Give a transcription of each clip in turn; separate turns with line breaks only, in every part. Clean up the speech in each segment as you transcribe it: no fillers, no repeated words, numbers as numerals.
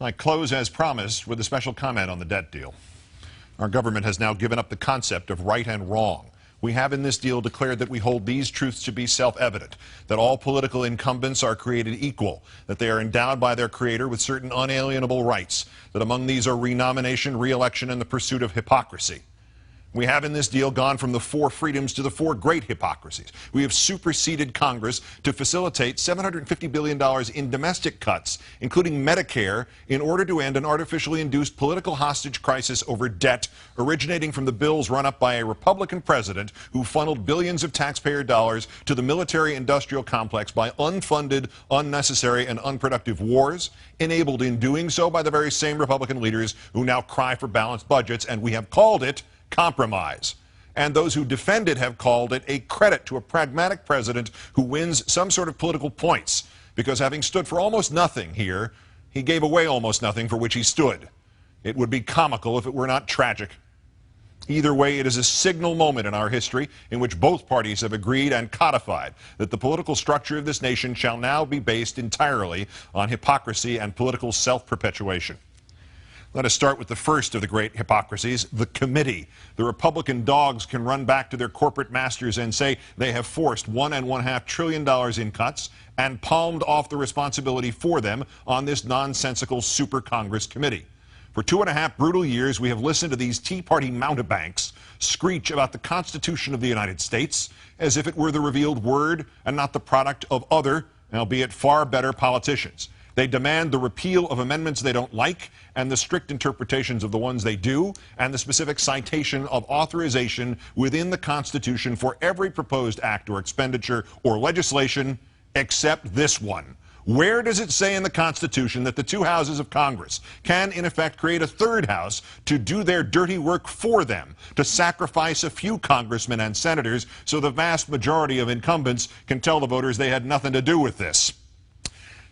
I close, as promised, with a special comment on the debt deal. Our government has now given up the concept of right and wrong. We have in this deal declared that we hold these truths to be self-evident, that all political incumbents are created equal, that they are endowed by their creator with certain unalienable rights, that among these are renomination, re-election, and the pursuit of hypocrisy. We have in this deal gone from the 4 freedoms to the 4 great hypocrisies. We have superseded Congress to facilitate $750 billion in domestic cuts, including Medicare, in order to end an artificially induced political hostage crisis over debt originating from the bills run up by a Republican president who funneled billions of taxpayer dollars to the military-industrial complex by unfunded, unnecessary, and unproductive wars, enabled in doing so by the very same Republican leaders who now cry for balanced budgets, and we have called it compromise. And those who defend it have called it a credit to a pragmatic president who wins some sort of political points, because having stood for almost nothing here, he gave away almost nothing for which he stood. It would be comical if it were not tragic. Either way, it is a signal moment in our history in which both parties have agreed and codified that the political structure of this nation shall now be based entirely on hypocrisy and political self-perpetuation. Let us start with the first of the great hypocrisies, the committee. The Republican dogs can run back to their corporate masters and say they have forced $1.5 trillion in cuts and palmed off the responsibility for them on this nonsensical super Congress committee. For 2.5 brutal years, we have listened to these Tea Party mountebanks screech about the Constitution of the United States as if it were the revealed word and not the product of other, albeit far better, politicians. They demand the repeal of amendments they don't like and the strict interpretations of the ones they do, and the specific citation of authorization within the Constitution for every proposed act or expenditure or legislation except this one. Where does it say in the Constitution that the 2 houses of Congress can, in effect, create a 3rd house to do their dirty work for them, to sacrifice a few congressmen and senators so the vast majority of incumbents can tell the voters they had nothing to do with this?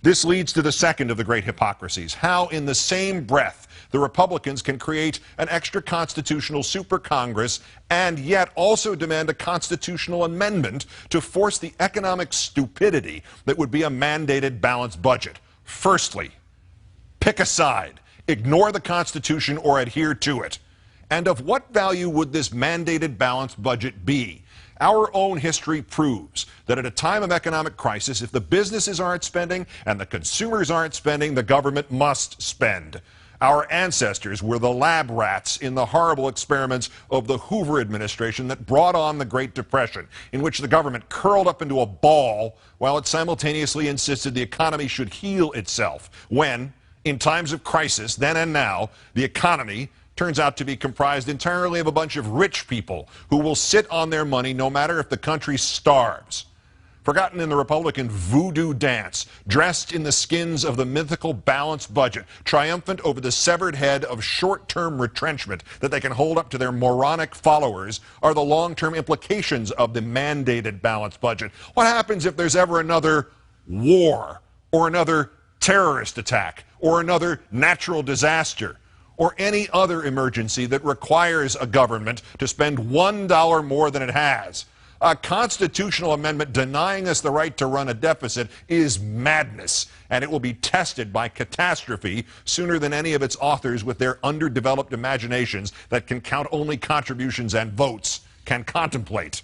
This leads to the second of the great hypocrisies, how in the same breath the Republicans can create an extra constitutional super Congress and yet also demand a constitutional amendment to force the economic stupidity that would be a mandated balanced budget. Firstly, pick a side, ignore the Constitution or adhere to it. And of what value would this mandated balanced budget be? Our own history proves that at a time of economic crisis, if the businesses aren't spending and the consumers aren't spending, the government must spend. Our ancestors were the lab rats in the horrible experiments of the Hoover administration that brought on the Great Depression, in which the government curled up into a ball while it simultaneously insisted the economy should heal itself, when, in times of crisis, then and now, the economy turns out to be comprised entirely of a bunch of rich people who will sit on their money no matter if the country starves. Forgotten in the Republican voodoo dance, dressed in the skins of the mythical balanced budget, triumphant over the severed head of short-term retrenchment that they can hold up to their moronic followers, are the long-term implications of the mandated balanced budget. What happens if there's ever another war, or another terrorist attack, or another natural disaster, or any other emergency that requires a government to spend $1 more than it has? A constitutional amendment denying us the right to run a deficit is madness, and it will be tested by catastrophe sooner than any of its authors with their underdeveloped imaginations that can count only contributions and votes can contemplate.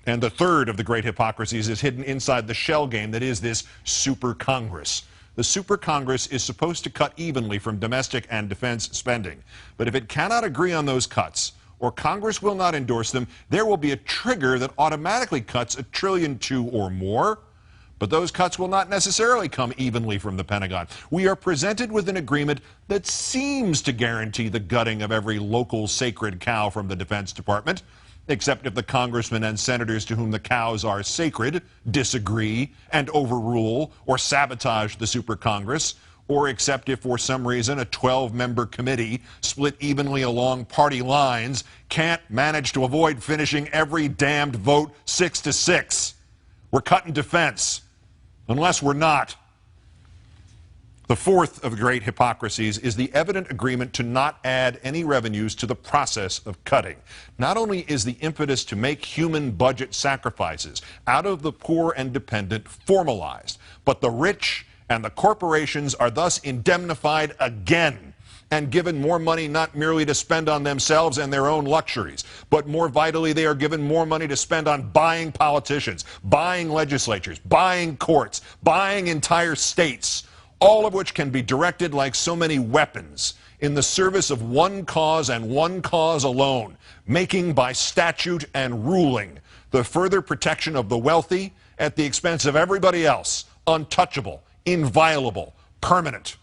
And the third of the great hypocrisies is hidden inside the shell game that is this super Congress. The super Congress is supposed to cut evenly from domestic and defense spending. But if it cannot agree on those cuts, or Congress will not endorse them, there will be a trigger that automatically cuts $1.2 trillion or more. But those cuts will not necessarily come evenly from the Pentagon. We are presented with an agreement that seems to guarantee the gutting of every local sacred cow from the Defense Department, except if the congressmen and senators to whom the cows are sacred disagree and overrule or sabotage the super Congress, or except if for some reason a 12-member committee split evenly along party lines can't manage to avoid finishing every damned vote 6-6. We're cutting defense, unless we're not. The fourth of the great hypocrisies is the evident agreement to not add any revenues to the process of cutting. Not only is the impetus to make human budget sacrifices out of the poor and dependent formalized, but the rich and the corporations are thus indemnified again and given more money not merely to spend on themselves and their own luxuries, but more vitally, they are given more money to spend on buying politicians, buying legislatures, buying courts, buying entire states, all of which can be directed like so many weapons in the service of one cause and one cause alone, making by statute and ruling the further protection of the wealthy at the expense of everybody else, untouchable, inviolable, permanent.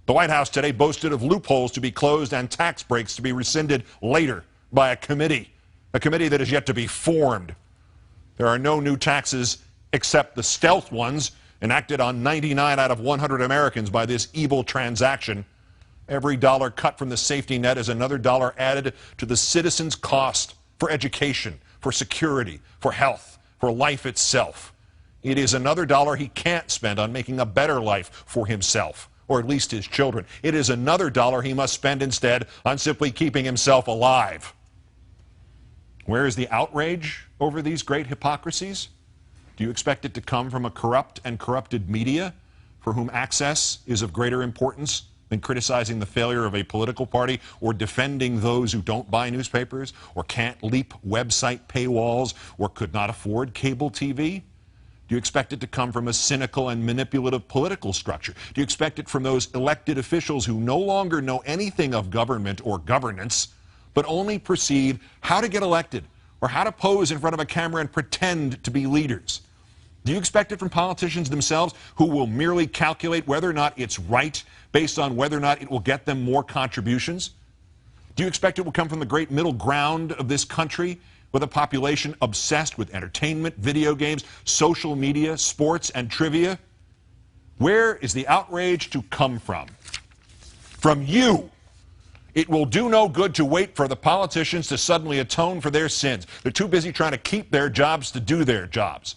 The White House today boasted of loopholes to be closed and tax breaks to be rescinded later by a committee that is yet to be formed. There are no new taxes except the stealth ones enacted on 99 out of 100 Americans by this evil transaction. Every dollar cut from the safety net is another dollar added to the citizen's cost for education, for security, for health, for life itself. It is another dollar he can't spend on making a better life for himself, or at least his children. It is another dollar he must spend instead on simply keeping himself alive. Where is the outrage over these great hypocrisies? Do you expect it to come from a corrupt and corrupted media for whom access is of greater importance than criticizing the failure of a political party or defending those who don't buy newspapers or can't leap website paywalls or could not afford cable TV? Do you expect it to come from a cynical and manipulative political structure? Do you expect it from those elected officials who no longer know anything of government or governance, but only perceive how to get elected or how to pose in front of a camera and pretend to be leaders? Do you expect it from politicians themselves who will merely calculate whether or not it's right based on whether or not it will get them more contributions? Do you expect it will come from the great middle ground of this country with a population obsessed with entertainment, video games, social media, sports, and trivia? Where is the outrage to come from? From you. It will do no good to wait for the politicians to suddenly atone for their sins. They're too busy trying to keep their jobs to do their jobs.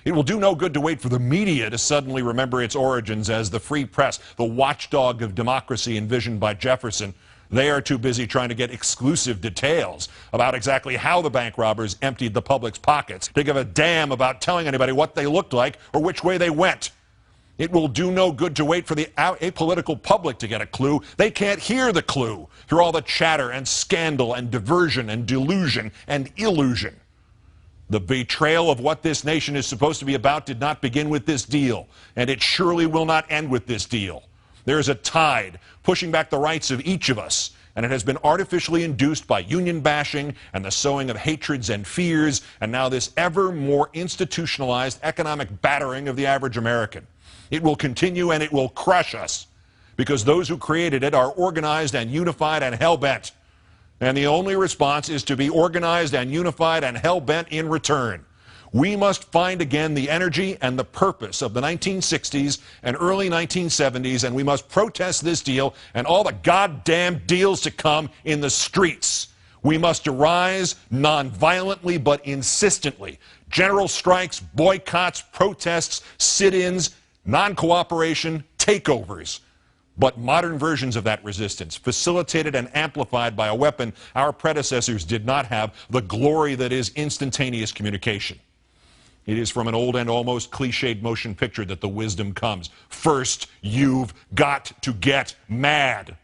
It will do no good to wait for the media to suddenly remember its origins as the free press, the watchdog of democracy envisioned by Jefferson. They are too busy trying to get exclusive details about exactly how the bank robbers emptied the public's pockets to give a damn about telling anybody what they looked like or which way they went. It will do no good to wait for the apolitical public to get a clue. They can't hear the clue through all the chatter and scandal and diversion and delusion and illusion. The betrayal of what this nation is supposed to be about did not begin with this deal, and it surely will not end with this deal. There is a tide pushing back the rights of each of us, and it has been artificially induced by union bashing and the sowing of hatreds and fears, and now this ever more institutionalized economic battering of the average American. It will continue and it will crush us, because those who created it are organized and unified and hell-bent. And the only response is to be organized and unified and hell-bent in return. We must find again the energy and the purpose of the 1960s and early 1970s, and we must protest this deal and all the goddamn deals to come in the streets. We must arise non-violently but insistently. General strikes, boycotts, protests, sit-ins, non-cooperation, takeovers. But modern versions of that resistance, facilitated and amplified by a weapon our predecessors did not have, the glory that is instantaneous communication. It is from an old and almost cliched motion picture that the wisdom comes. First, you've got to get mad.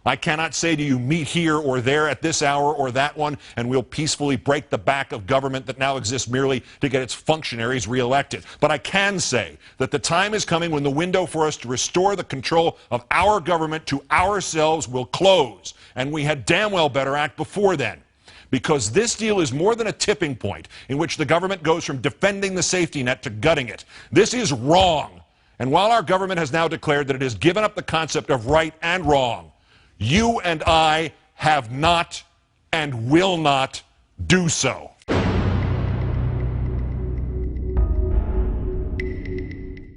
I cannot say to you, meet here or there at this hour or that one, and we'll peacefully break the back of government that now exists merely to get its functionaries reelected. But I can say that the time is coming when the window for us to restore the control of our government to ourselves will close, and we had damn well better act before then. Because this deal is more than a tipping point in which the government goes from defending the safety net to gutting it. This is wrong. And while our government has now declared that it has given up the concept of right and wrong, you and I have not and will not do so.